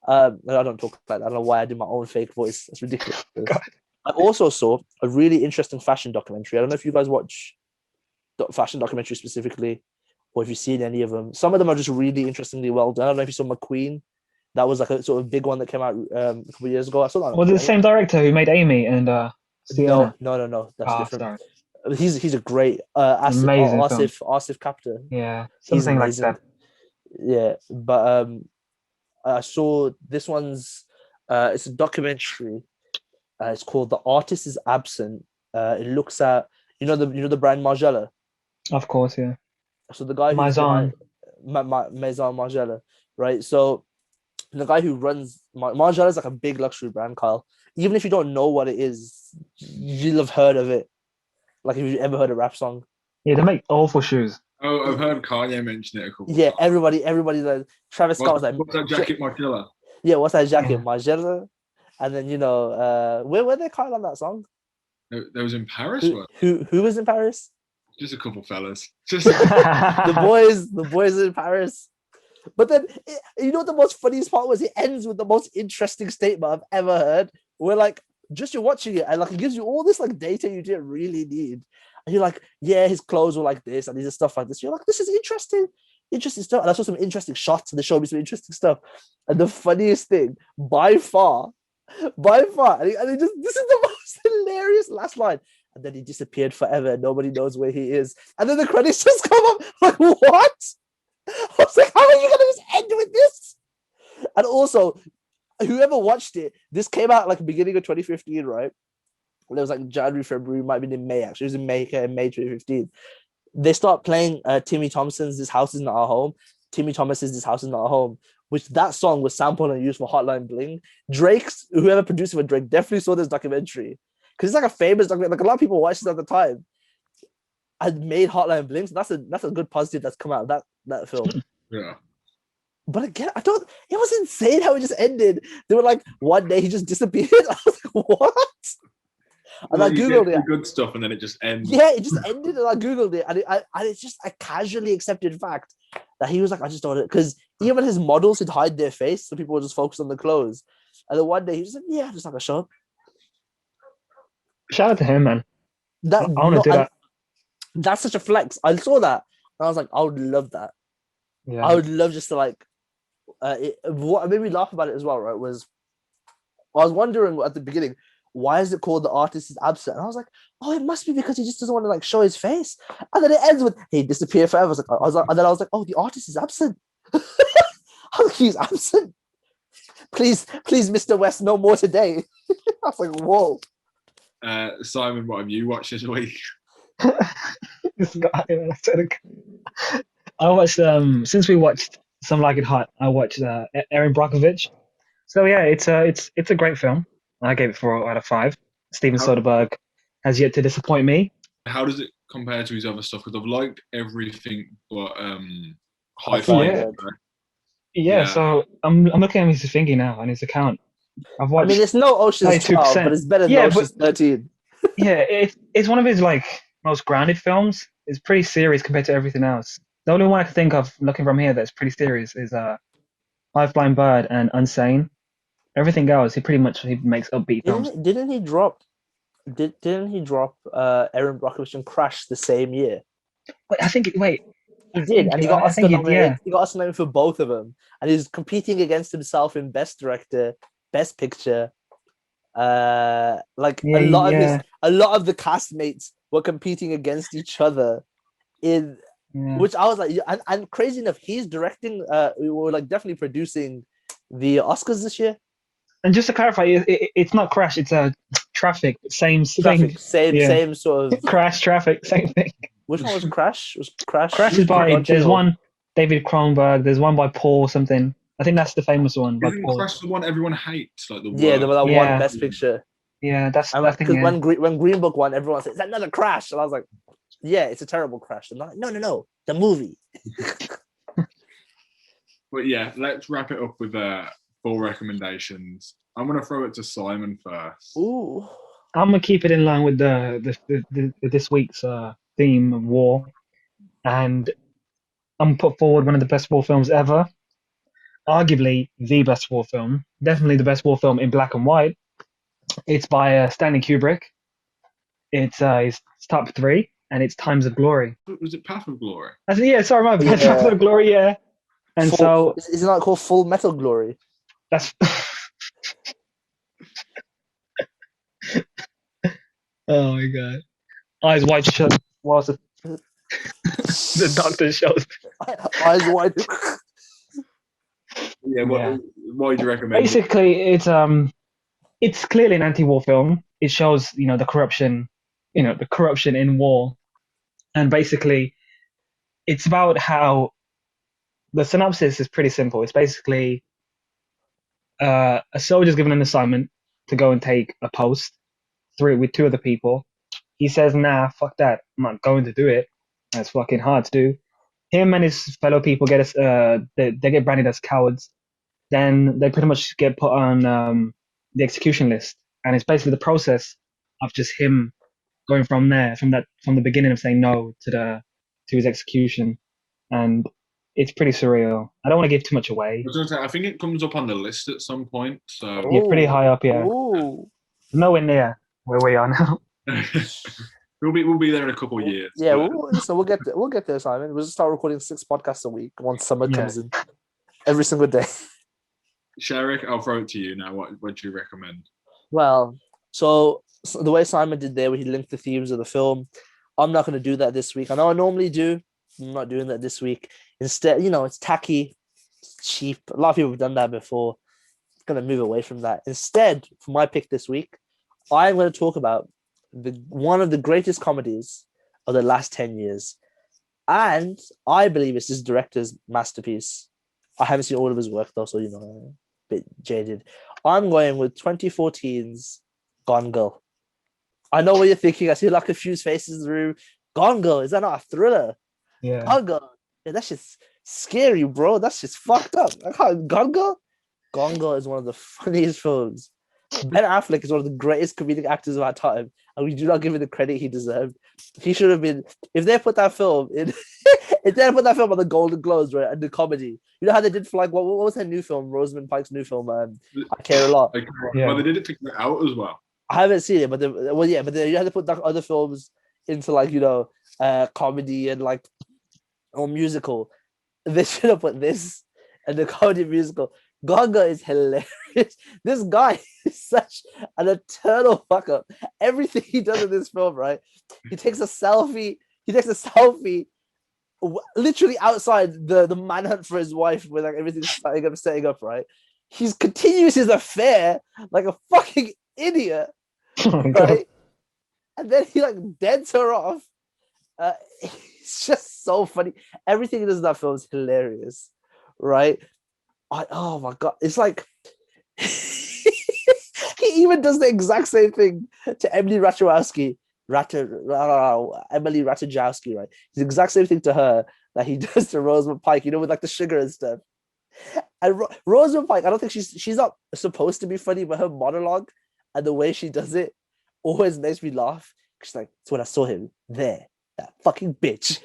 I don't talk like that. I don't know why I do my own fake voice. That's ridiculous. I also saw a really interesting fashion documentary. I don't know if you guys watch fashion documentaries specifically, or if you've seen any of them. Some of them are just really interestingly well done. I don't know if you saw McQueen. That was like a sort of big one that came out a couple of years ago. I saw that. Was it the same director who made Amy and Sienna? No. That's different. Sorry. He's a great Amazing Asif Kapta. Yeah, He's something like amazing. that. Yeah, but I saw this one's. It's a documentary. It's called "The Artist Is Absent." It looks at the brand Margiela. Of course, yeah. So the guy who's behind Maison Margiela, right? So the guy who runs Margiela is like a big luxury brand, Kyle. Even if you don't know what it is, you'll have heard of it. Like if you've ever heard a rap song. Yeah, they make awful shoes. Oh, I've heard Kanye mention it a couple. Yeah, everybody like Travis Scott was like, "What's that jacket, Margiela?" Yeah, what's that jacket, Yeah. Margiela? And then where were they, Kyle, on that song? There was in Paris. Who was in Paris? Just a couple fellas. Just the boys in Paris. But then, you know what the most funniest part was? It ends with the most interesting statement I've ever heard. Where like, just you're watching it and like it gives you all this like data you didn't really need. And you're like, yeah, his clothes were like this and these are stuff like this. You're like, this is interesting stuff. And I saw some interesting shots and they showed me some interesting stuff. And the funniest thing, by far, and this is the most hilarious last line. And then he disappeared forever. Nobody knows where he is. And then the credits just come up. Like, what? I was like, how are you going to just end with this? And also, whoever watched it, this came out like beginning of 2015, right? Well, it was like January, February, might have been in May, actually. It was in May 2015. They start playing Timmy Thompson's This House Is Not Our Home. Timmy Thomas's This House Is Not Our Home, which that song was sampled and used for Hotline Bling. Whoever produced it for Drake definitely saw this documentary. Because it's like a famous documentary. Like a lot of people watched it at the time. And made Hotline Bling. So that's a good positive that's come out of that film. yeah. But again, it was insane how it just ended. They were like, one day he just disappeared. I was like, what? And I Googled it. Good stuff, and then it just ends. Yeah, it just ended, and I Googled it. And it's just a casually accepted fact that he was like, I just don't know. Because even his models would hide their face, so people would just focus on the clothes. And then one day he just said, yeah, just like a show. Shout out to him, man. I want to do that. That's such a flex. I saw that, and I was like, I would love that. Yeah. I would love just to like. What made me laugh about it as well, right? Was I was wondering at the beginning, why is it called The Artist Is Absent? And I was like, oh, it must be because he just doesn't want to like show his face. And then it ends with he disappeared forever. And then I was like, oh, the artist is absent. I was like, he's absent. Please, Mr. West, no more today. I was like, whoa. Simon, what have you watched this week? This guy, I watched since we watched Some Like It Hot, I watched Erin Brockovich. So yeah, it's a great film. I gave it 4 out of 5. Steven Soderbergh has yet to disappoint me. How does it compare to his other stuff? Because I've liked everything but High Five. Yeah, so I'm looking at his thingy now on his account. I've watched. I mean, it's no Ocean's 12, but it's better than Ocean's 13. Yeah, it's one of his like most grounded films. It's pretty serious compared to everything else. The only one I can think of looking from here that's pretty serious is Five Blind Bird and Unsane. Everything else, he makes upbeat films. Didn't he drop Erin Brockovich and Crash the same year? Wait, He did, and he got I Oscar think nominated. He got Oscar nominated for both of them, and he's competing against himself in Best Director, Best Picture. Like yeah, a lot of the castmates were competing against each other in yeah. which I was like, and crazy enough, he's directing. We were like definitely producing the Oscars this year. And just to clarify, it's not Crash, it's Traffic, same thing. Traffic, same Yeah, same sort of. Crash, Traffic, same thing. Which one was Crash? Was Crash? Crash is by Don there's Cheadle? one David Cronenberg, there's one by Paul something. I think that's the famous one by Isn't Paul. Crash the one everyone hates? Like the Yeah, worst. that one Yeah. Best Picture. Yeah, that's And I think because yeah. when Green Book won, everyone said, "Is that another Crash?" And I was like, "Yeah, it's a terrible Crash." And I'm like, no, the movie. But yeah, let's wrap it up with full recommendations. I'm gonna throw it to Simon first. Ooh, I'm gonna keep it in line with this week's theme of war, and I'm gonna put forward one of the best war films ever, arguably the best war film, definitely the best war film in black and white. It's by Stanley Kubrick. It's his top three, and it's Times of Glory. Was it Path of Glory? I said, yeah, sorry, my bad. Yeah. Times of Glory, yeah. And so is it not called Full Metal Glory? that's. Oh my god! Eyes wide shut whilst the doctor shows. Eyes wide. Yeah. Yeah. Why do you recommend it? Basically, it's clearly an anti-war film. It shows the corruption, the corruption in war, and basically, it's about how the synopsis is pretty simple. It's basically a soldier's given an assignment to go and take a post with two other people. He says, "Nah, fuck that. I'm not going to do it. That's fucking hard to do." Him and his fellow people they get branded as cowards. Then they pretty much get put on the execution list, and it's basically the process of just him going from the beginning of saying no to his execution, and it's pretty surreal. I don't want to give too much away. I was gonna say, I think it comes up on the list at some point. So Yeah, pretty high up. Yeah, Ooh. nowhere near where we are now. we'll be there in a couple of years. Yeah, but- so we'll get there, Simon. We'll just start recording 6 podcasts a week once summer Yeah. comes in. Every single day. Sherrick, I'll throw it to you now. What do you recommend? Well, so the way Simon did there, where he linked the themes of the film, I'm not going to do that this week. I know I normally do. I'm not doing that this week. Instead, it's tacky, it's cheap. A lot of people have done that before. I'm going to move away from that. Instead, for my pick this week, I'm going to talk about one of the greatest comedies of the last 10 years. And I believe it's this director's masterpiece. I haven't seen all of his work, though, so, I'm a bit jaded. I'm going with 2014's Gone Girl. I know what you're thinking. I see a lot of confused faces in the room. Gone Girl, is that not a thriller? Yeah. Gone Girl. Yeah, that's just scary, bro. That's just fucked up. Gone Girl? Gone Girl is one of the funniest films. Ben Affleck is one of the greatest comedic actors of our time, and we do not give him the credit he deserved. He should have been. If they put that film in, if they put that film on the Golden Globes, right, and the comedy, you know how they did for like what was her new film, Rosamund Pike's new film, I Care a Lot. Yeah. Well, they did it to get out as well. I haven't seen it, but you had to put like other films into like comedy and like or musical. They should have put this and the comedy musical. Gaga is hilarious. This guy is such an eternal fuck up. Everything he does in this film, right? He takes a selfie. Literally outside the manhunt for his wife, with like everything setting up, right? He continues his affair like a fucking idiot, Oh my God. right? And then he like deads her off. It's just so funny. Everything he does in that film is hilarious, right? Oh my God, it's like he even does the exact same thing to Emily Ratajkowski, Emily Ratajkowski, right? It's the exact same thing to her that he does to Rosamund Pike, with like the sugar and stuff. And Rosamund Pike, I don't think she's not supposed to be funny, but her monologue and the way she does it always makes me laugh. She's like, "It's when I saw him there, that fucking bitch."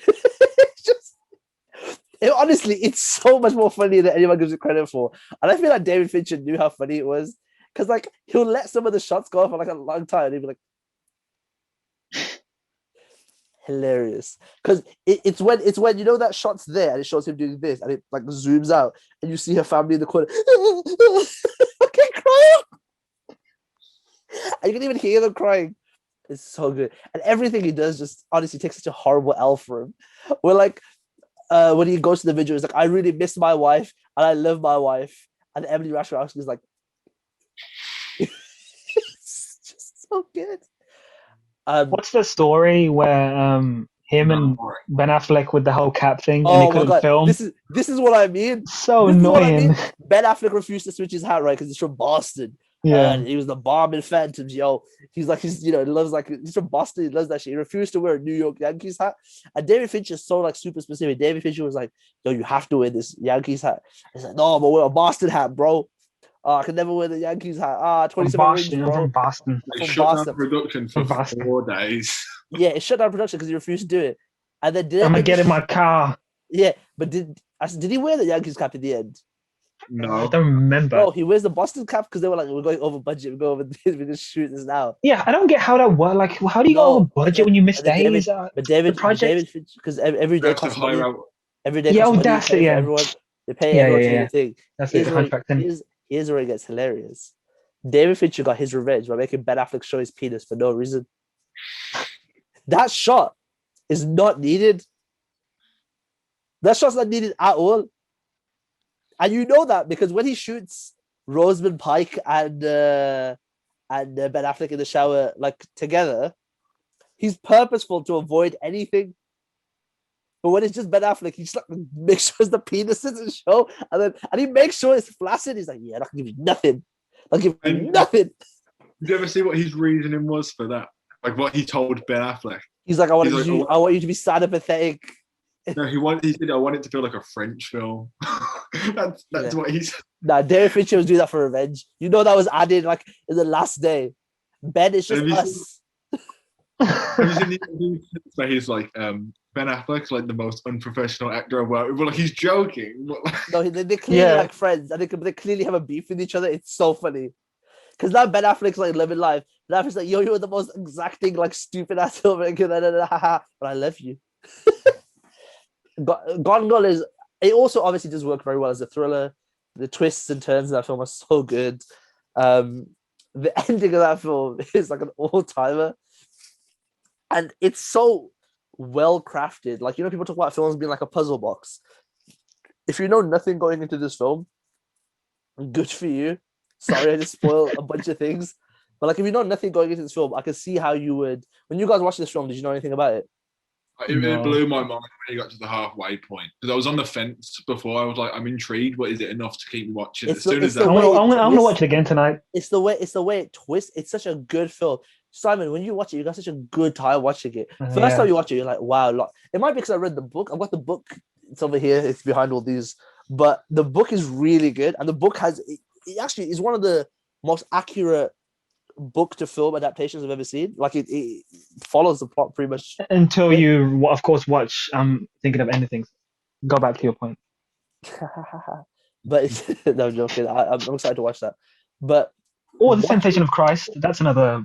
Honestly, it's so much more funny than anyone gives it credit for. And I feel like David Fincher knew how funny it was. Because like he'll let some of the shots go for like a long time and he'll be like, hilarious because it's when you know that shot's there and it shows him doing this and it like zooms out and you see her family in the corner okay crying and you can even hear them crying. It's so good, and everything he does just honestly takes such a horrible L for him. We're like when he goes to the vigil, he's like, I really miss my wife and I love my wife, and Emily Ratajkowski is like it's just so good. What's the story where him and Ben Affleck with the whole cap thing and he couldn't film? This is what I mean. So annoying. Ben Affleck refused to switch his hat, right? Because he's from Boston. Yeah. And he was the bomb in Phantoms, yo. He's he loves he's from Boston. He loves that shit. He refused to wear a New York Yankees hat. And David Fincher is so like super specific. David Fincher was like, yo, you have to wear this Yankees hat. He's like, no, but wear a Boston hat, bro. I can never wear the Yankees hat. 27 rings, bro. From Boston. They shut down production for 4 days. Yeah, it shut down production because he refused to do it. And then I'm gonna get in my car. Yeah, but did he wear the Yankees cap in the end? No, I don't remember. No, he wears the Boston cap because they were like, we're going over budget. We go over this. We just shoot this now. Yeah, I don't get how that works. Like, how do you go over budget when you miss days? But David, because every day costs money. Every day costs money. That's it. Yeah, everyone they pay everyone to do the thing. That's the contract thing. Here's where it gets hilarious. David Fincher got his revenge by making Ben Affleck show his penis for no reason. That shot is not needed. That shot's not needed at all. And you know that because when he shoots Rosamund Pike and Ben Affleck in the shower like together, he's purposeful to avoid anything. But when it's just Ben Affleck, he just like makes sure the penis doesn't show, and he makes sure it's flaccid. He's like, yeah, I'm not gonna give you nothing. I'll give you nothing. Did you ever see what his reasoning was for that? Like what he told Ben Affleck? He's like, I want you to be sad and pathetic. No, he said, I want it to feel like a French film. that's what he said. Nah, David Fincher was doing that for revenge. You know that was added like in the last day. Ben is just us. Have you seen the interview where he's like, Ben Affleck's like the most unprofessional actor I've worked with? Well, like he's joking. But, like... No, they're clearly like friends. And they clearly have a beef with each other. It's so funny. Because now Ben Affleck's like living life. Ben Affleck's like, yo, you're the most exacting, like stupid ass filmmaker. But I love you. Gone Girl is. It also obviously does work very well as a thriller. The twists and turns in that film are so good. The ending of that film is like an all-timer. And it's so well crafted. Like, you know, people talk about films being like a puzzle box. If you know nothing going into this film, good for you. Sorry, I just spoiled a bunch of things. But like, if you know nothing going into this film, I can see how you would. When you guys watched this film, did you know anything about it? It blew my mind when he got to the halfway point because I was on the fence before. I was like, I'm intrigued, but is it enough to keep me watching? I'm gonna watch it again tonight. It's the way it twists. It's such a good film. Simon, when you watch it, you got such a good time watching it. First time you watch it, you're like, wow. It might be because I read the book. I've got the book. It's over here. It's behind all these. But the book is really good. And the book it actually is one of the most accurate book to film adaptations I've ever seen. Like it follows the plot pretty much. Until you, of course, watch Thinking of Anything. Go back to your point. But no, I'm joking. I'm excited to watch that. But The Temptation of Christ. That's another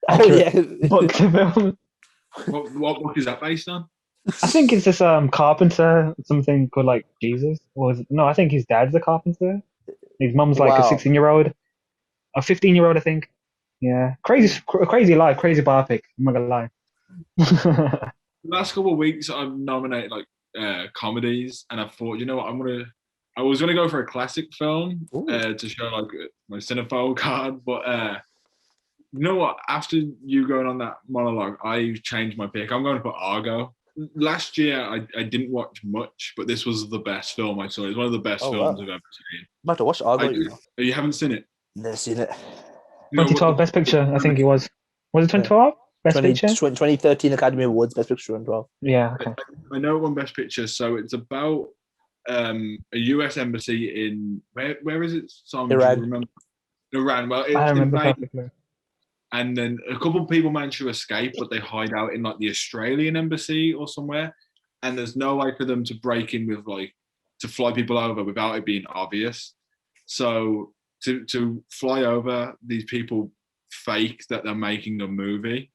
book to film. What book is that based on? I think it's this carpenter, something called like Jesus. No, I think his dad's a carpenter. His mum's like a 16-year-old, a 15-year-old, I think. Yeah, crazy life, crazy biopic. I'm not gonna lie. The last couple of weeks, I've nominated like comedies, and I thought, you know what, I was gonna go for a classic film to show like my cinephile card, but you know what? After you going on that monologue, I changed my pick. I'm going to put Argo. Last year, I didn't watch much, but this was the best film I saw. It's one of the best films I've ever seen. I'm about to watch Argo. You haven't seen it? Never seen it. 2012 Best Picture, I think it was. Was it 2012? Best Picture? 2013 Academy Awards Best Picture 2012. Yeah, okay. I know it won Best Picture, so it's about a US embassy in where is it? Iran. Iran. Well, it's I remember perfectly. And then a couple of people manage to escape, but they hide out in like the Australian embassy or somewhere. And there's no way for them to break in with to fly people over without it being obvious. So to fly over, these people fake that they're making a movie.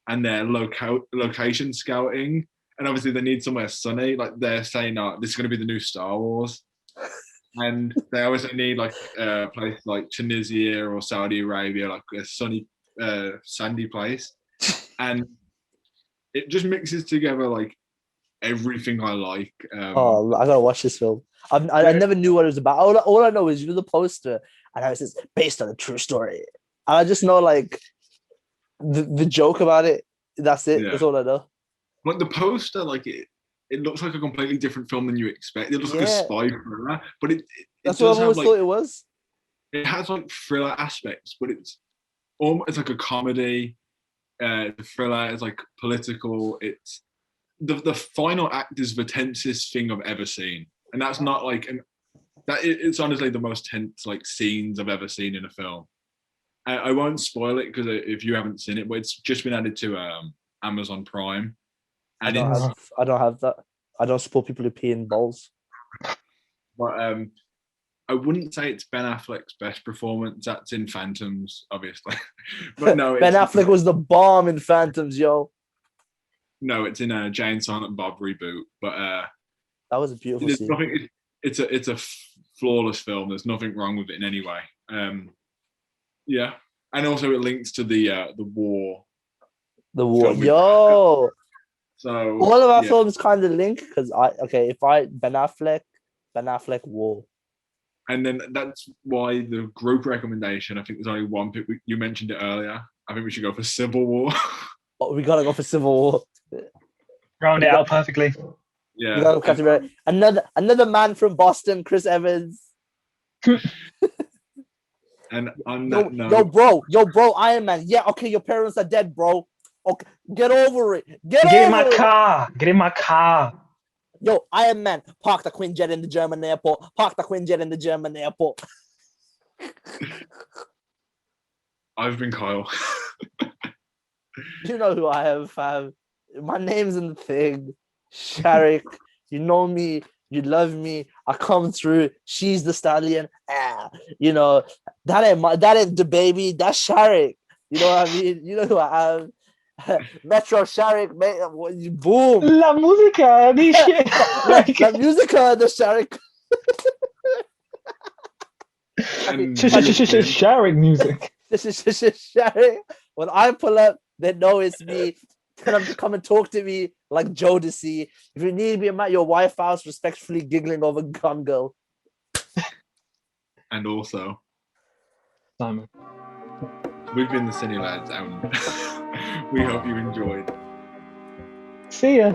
and they're location scouting, and obviously they need somewhere sunny. Like they're saying, "Oh, this is going to be the new Star Wars," and they obviously need like a place like Tunisia or Saudi Arabia, like a sunny, sandy place, and it just mixes together like everything I like. Oh, I gotta watch this film. I never knew what it was about. All I know is the poster, and how it says based on a true story. And I just know like the joke about it. That's it. Yeah. That's all I know. Like the poster, like it looks like a completely different film than you expect. It looks like a spy thriller, but that's does what I always thought it was. It has like thriller aspects, but it's almost like a comedy. The thriller is like political. It's the final act is the tensest thing I've ever seen, and that's not like it's honestly the most tense like scenes I've ever seen in a film. I won't spoil it because if you haven't seen it, but it's just been added to Amazon Prime, and I don't have that. I don't support people who pee in bowls. But I wouldn't say it's Ben Affleck's best performance. That's in Phantoms, obviously. But no, Ben Affleck was the bomb in Phantoms, yo. No, it's in a Jane Silent Bob reboot. But that was a beautiful scene. Nothing. It's a flawless film. There's nothing wrong with it in any way. Yeah, and also it links to the war. The war, yo. So all of our films kind of link because Ben Affleck war. And then that's why the group recommendation, I think there's only one pick. You mentioned it earlier. I think we should go for Civil War. Oh, we gotta go for Civil War. Round it out perfectly. Yeah. We gotta catch another man from Boston, Chris Evans. And on that note, yo, bro, Iron Man. Yeah, okay, your parents are dead, bro. Okay, get over it. Get in my car. Get in my car. Yo, Iron Man, park the Quinjet in the German airport. Park the Quinjet in the German airport. I've been Kyle. You know who I have, fam. My name's in the thing. Sharik, you know me. You love me. I come through. She's the stallion. You know, that ain't the baby. That's Sharik. You know what I mean? You know who I have. Metro Sharik, boom. La música, dice. La música de Sharik. Sharik music. Sharik. When I pull up, they know it's me. Come and talk to me like Jodeci. If you need me, I'm at your White House respectfully giggling over Gun Girl. And also, Simon. We've been the CineLads, and we hope you enjoyed. See ya.